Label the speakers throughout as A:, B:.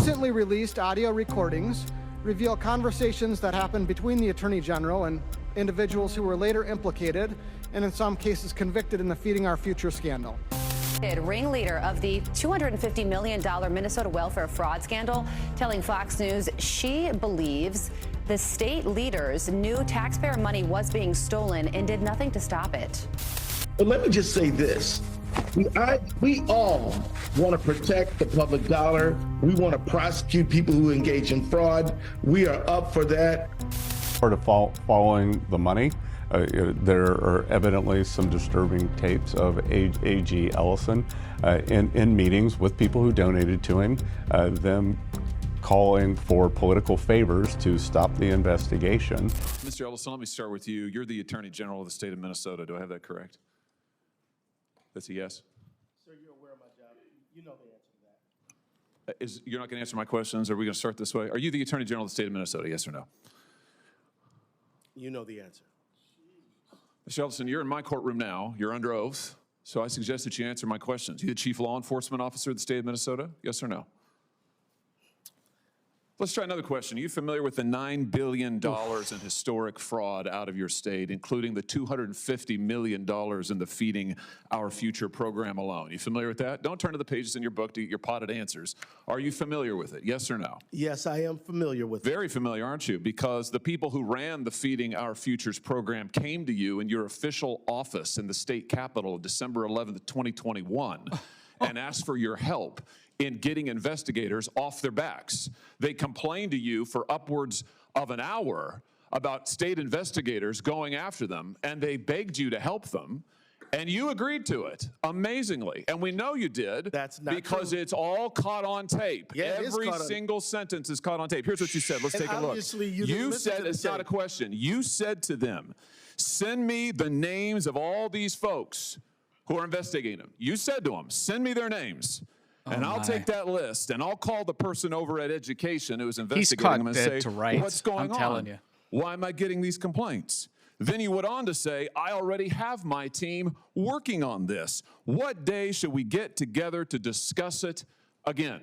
A: Recently released audio recordings reveal conversations that happened between the Attorney General and individuals who were later implicated and in some cases convicted in the Feeding Our Future scandal.
B: Ringleader of the $250 million Minnesota welfare fraud scandal, telling Fox News she believes the state leaders knew taxpayer money was being stolen and did nothing to stop it.
C: But let me just say this. We all want to protect the public dollar. We want to prosecute people who engage in fraud. We are up for that.
D: Part of following the money, there are evidently some disturbing tapes of AG Ellison in meetings with people who donated to him, them calling for political favors to stop the investigation.
E: Mr. Ellison, let me start with you. You're the Attorney General of the state of Minnesota. Do I have that correct? That's a yes?
C: Sir, you're aware of my job. You know the answer to that.
E: You're not going to answer my questions? Are we going to start this way? Are you the Attorney General of the state of Minnesota, yes or no?
C: You know the answer.
E: Mr. Ellison, you're in my courtroom now. You're under oath. So I suggest that you answer my questions. You the Chief Law Enforcement Officer of the state of Minnesota, yes or no? Let's try another question. Are you familiar with the $9 billion in historic fraud out of your state, including the $250 million in the Feeding Our Future program alone? You familiar with that? Don't turn to the pages in your book to get your potted answers. Are you familiar with it? Yes or no?
C: Yes, I am familiar with it.
E: Very familiar, aren't you? Because the people who ran the Feeding Our Futures program came to you in your official office in the state capitol December 11th, 2021, and asked for your help in getting investigators off their backs. They complained to you for upwards of an hour about state investigators going after them, and they begged you to help them, and you agreed to it, amazingly. And we know you did.
C: That's not
E: because
C: true.
E: It's all caught on tape.
C: Yeah,
E: every single sentence is caught on tape. Here's what you said. Let's take a look. You said, it's not a question. You said to them, send me the names of all these folks who are investigating them. You said to them, send me their names. And I'll take that list, and I'll call the person over at Education who's investigating them and say, what's going on? I'm telling you. Why am I getting these complaints? Then he went on to say, I already have my team working on this. What day should we get together to discuss it again?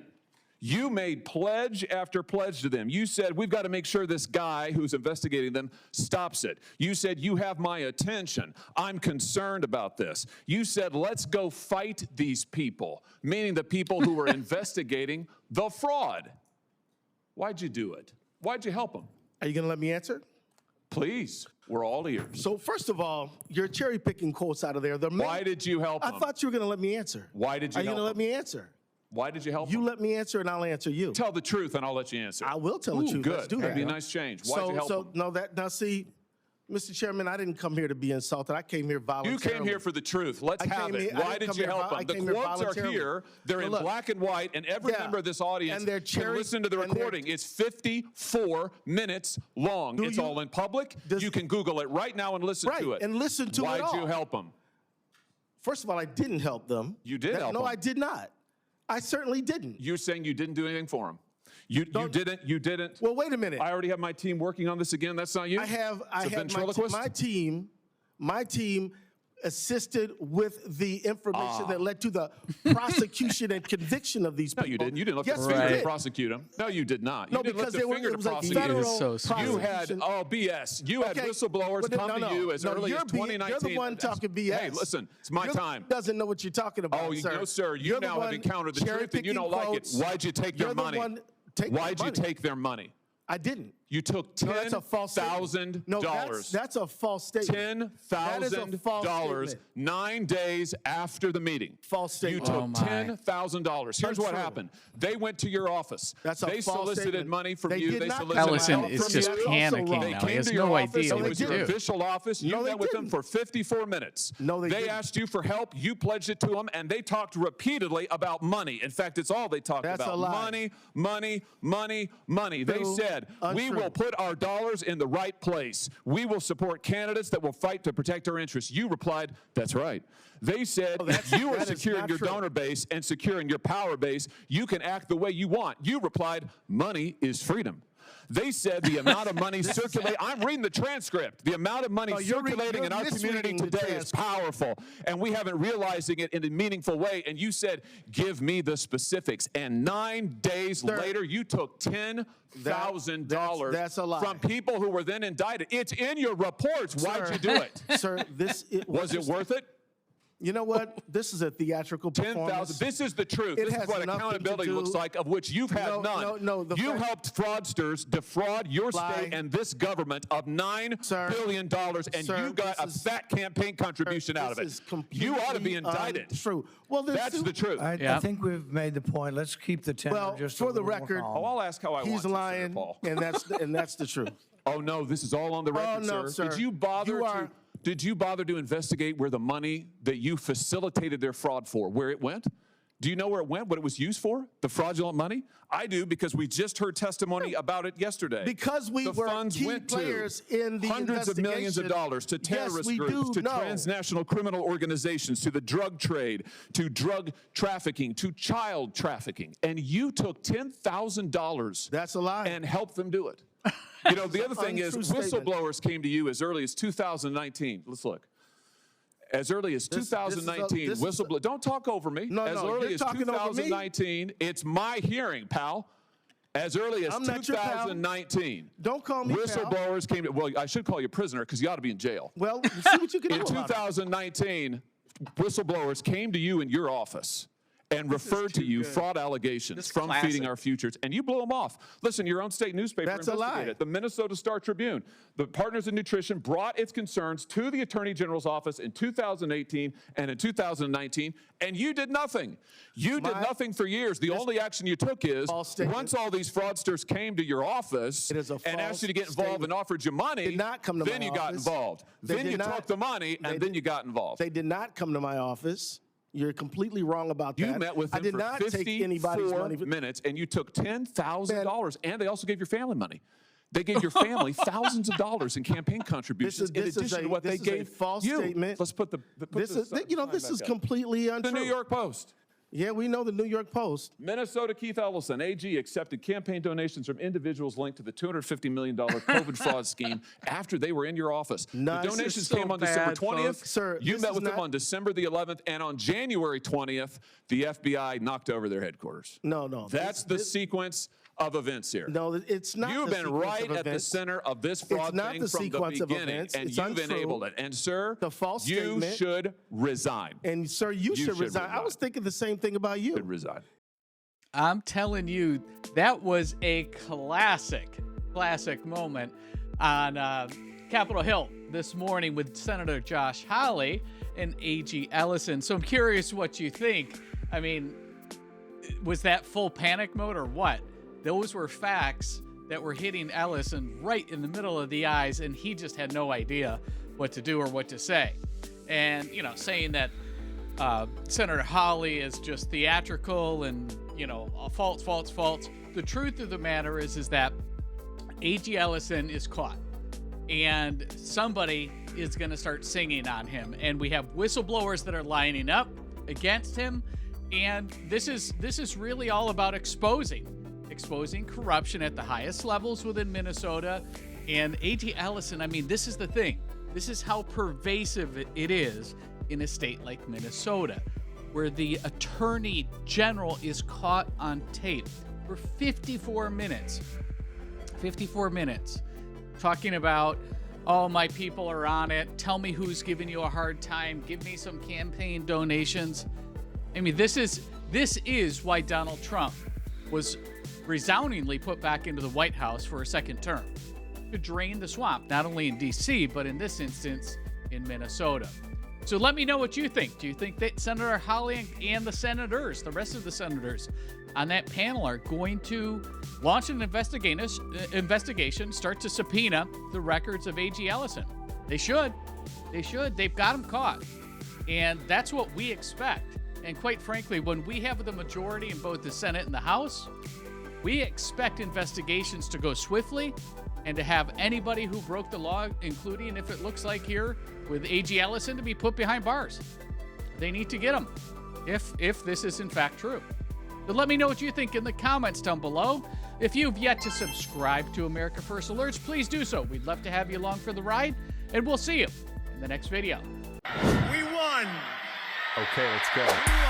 E: You made pledge after pledge to them. You said, we've got to make sure this guy who's investigating them stops it. You said, you have my attention. I'm concerned about this. You said, let's go fight these people, meaning the people who were investigating the fraud. Why'd you do it? Why'd you help them?
C: Are you going to let me answer?
E: Please. We're all ears.
C: So first of all, you're cherry picking quotes out of there.
E: Why did you help them?
C: I thought you were going to let me answer.
E: Why did you help them?
C: Are you going to let me answer?
E: Why did you help
C: You
E: them?
C: let me answer, and I'll answer you.
E: Tell the truth, and I'll let you answer.
C: I will tell the truth.
E: Good.
C: Let's do that.
E: That'd be a nice change. Why'd you help them?
C: Now see, Mr. Chairman, I didn't come here to be insulted. I came here voluntarily.
E: You came here for the truth. Let's have it. Why did you help them? The quotes are here. They're in black and white, and every member of this audience can listen to the recording. It's 54 minutes long. It's all in public. You can Google it right now and listen to it.
C: And listen to it all.
E: Why'd you help them?
C: First of all, I didn't help them.
E: You did help them.
C: No, I did not. I certainly didn't.
E: You're saying you didn't do anything for them. You didn't.
C: Well, wait a minute.
E: I already have my team working on this again. That's not you?
C: I have my team assisted with the information that led to the prosecution and conviction of these people.
E: No, you didn't. You didn't lift your finger to prosecute them. No, you did not. You didn't lift a finger to prosecute them. You had, BS. You had whistleblowers come to you as early as 2019.
C: You're the one talking BS.
E: Hey, listen, it's my time.
C: Doesn't know what you're talking about, sir.
E: No, sir. You now have encountered the truth and you don't like it. Why'd you take their money? Why'd you take their money?
C: I didn't.
E: You took $10,000.
C: No, that's a false statement.
E: $10,000 9 days after the meeting.
C: False statement.
E: You took $10,000. Here's what happened. They went to your office. They solicited money from you. They solicited
F: Ellison
E: help
F: is
E: from
F: just
E: you.
F: panicking now. He has no idea
E: It
F: what
E: was
F: to
E: your
F: do.
E: official office. You met with them for 54 minutes.
C: No, they didn't.
E: asked you for help. You pledged it to them, and they talked repeatedly about money. In fact, it's all they talked about.
C: That's a lie.
E: Money, money, money, money. They said, we will put our dollars in the right place. We will support candidates that will fight to protect our interests. You replied, that's right. They said, you are securing your donor base and securing your power base. You can act the way you want. You replied, money is freedom. They said the amount of money circulating. I'm reading the transcript. The amount of money circulating in our community today is powerful, and we haven't realizing it in a meaningful way. And you said, give me the specifics. And 9 days later, you took $10,000 from people who were then indicted. It's in your reports. Why'd you do it?
G: Sir,
E: was it worth it?
G: You know what? This is a theatrical performance.
E: 10,000. This is the truth. This is what accountability looks like, of which you've had none. You helped fraudsters defraud your state and this government of $9 billion, and you got a fat campaign contribution out of it. You ought to be indicted.
G: True. Well,
E: that's the truth.
H: I think we've made the point. Let's keep the tenor just
G: for the record.
E: I'll ask how I want to,
G: he's lying,
E: Paul.
G: and that's the truth.
E: Oh no, this is all on the record, sir. Did you bother to? Did you bother to investigate where the money that you facilitated their fraud for, where it went? Do you know where it went, what it was used for, the fraudulent money? I do, because we just heard testimony about it yesterday.
G: Because we were key players in the
E: hundreds of millions of dollars to terrorist groups, to transnational criminal organizations, to the drug trade, to drug trafficking, to child trafficking. And you took $10,000
G: That's a lie.
E: And helped them do it. You know, the other thing is, whistleblowers came to you as early as 2019. Let's look. As early as 2019, whistleblower. Don't talk over me. As early as 2019, it's my hearing, pal. As early as 2019.
G: Don't call me
E: whistleblowers came to, well, I should call you prisoner because you ought to be in jail.
G: Well, see what you can do.
E: In 2019, whistleblowers came to you in your office and referred to you fraud allegations from Feeding Our Futures, and you blew them off. Listen, your own state newspaper investigated it. The Minnesota Star-Tribune, the Partners in Nutrition, brought its concerns to the Attorney General's office in 2018 and in 2019, and you did nothing. You did nothing for years. The only action you took is, once all these fraudsters came to your office and asked you to get involved and offered you money, then you got involved. Then you took the money, and then you got involved.
G: They did not come to my office. You're completely wrong about that.
E: You met with them for 54 minutes, and you took $10,000, and they also gave your family money. They gave your family thousands of dollars in campaign contributions in addition to what they gave
G: false
E: you.
G: Statement.
E: Let's put the
G: this is completely untrue.
E: The New York Post.
G: Yeah, we know the New York Post.
E: Minnesota Keith Ellison, AG, accepted campaign donations from individuals linked to the $250 million COVID fraud scheme after they were in your office. The donations came on December 20th.
G: Sir,
E: you met with them on December the 11th, and on January 20th, the FBI knocked over their headquarters.
G: No.
E: That's the sequence of events here.
G: No, it's not.
E: You've been right at the center of this fraud thing from the beginning, and you've enabled it. And sir, you should resign.
G: And sir, you should resign. I was thinking the same thing about you.
E: Should resign.
F: I'm telling you, that was a classic moment on Capitol Hill this morning with Senator Josh Hawley and AG Ellison. So I'm curious what you think. I mean, was that full panic mode or what? Those were facts that were hitting Ellison right in the middle of the eyes, and he just had no idea what to do or what to say. And, you know, saying that Senator Hawley is just theatrical and, you know, false. The truth of the matter is that A.G. Ellison is caught, and somebody is going to start singing on him. And we have whistleblowers that are lining up against him, and this is really all about exposing corruption at the highest levels within Minnesota. And A.G. Ellison, I mean, this is the thing. This is how pervasive it is in a state like Minnesota, where the Attorney General is caught on tape for 54 minutes. 54 minutes. Talking about, oh, my people are on it. Tell me who's giving you a hard time. Give me some campaign donations. I mean, this is why Donald Trump was resoundingly put back into the White House for a second term, to drain the swamp, not only in D.C., but in this instance, in Minnesota. So let me know what you think. Do you think that Senator Hawley and the senators, the rest of the senators on that panel, are going to launch an investigation, start to subpoena the records of A.G. Ellison? They should. They've got him caught. And that's what we expect. And quite frankly, when we have the majority in both the Senate and the House, we expect investigations to go swiftly and to have anybody who broke the law, including if it looks like here with A.G. Ellison, to be put behind bars. They need to get them if this is in fact true. So let me know what you think in the comments down below. If you've yet to subscribe to America First Alerts, please do so. We'd love to have you along for the ride, and we'll see you in the next video.
I: We won!
D: Okay, let's go.